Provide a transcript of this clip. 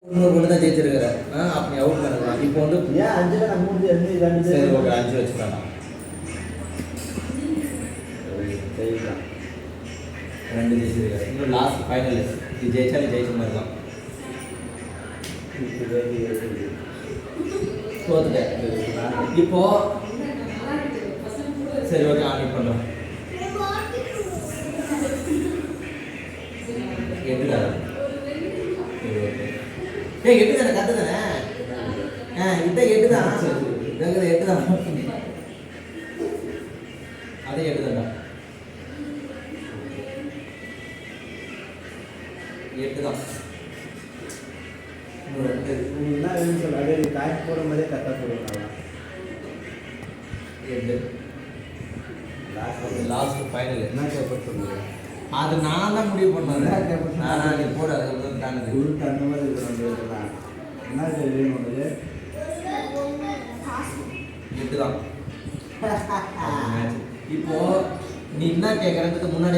ஒன்று தான் ஜெயிச்சிருக்கிற அப்படி அவுட் பண்ணலாம். இப்போ வந்து ஏன் 5ல நான் 3 2 சரி ஓகே 5 வச்சுக்கலாம். ஜெயிக்கலாம் 2 ஜெயிச்சிருக்காரு. இன்னும் லாஸ்ட் ஃபைனல் இது ஜெயிச்சாலும் ஜெயிச்ச மாதிரி தான். தோத்துட்டேன். இப்போ சரி ஓகே ஆன் பண்ணுறோம். எட்டுடா ஏய் 8 தானே கரெக்டு தானே இதை 8 தான் 8 தான் அதே 8 தான்டா 8 தான். என்ன வேணும் சொல்ல அதே காய்ச்சி போகிற மாதிரியே கரெக்டாக சொல்லுவாங்க. 8 லாஸ்ட் ஃபைனல் என்ன பேப்பர் சொல்லுங்கள் அது நான் தான் முடிவு பண்ணேன். நீ போட அதுக்கப்புறம் தானது உருட்டு அந்த மாதிரி இருக்கிறோம். என்ன வேணும் உங்களுக்கு 8 தான். இப்போ நீ என்ன கேட்குறதுக்கு முன்னாடி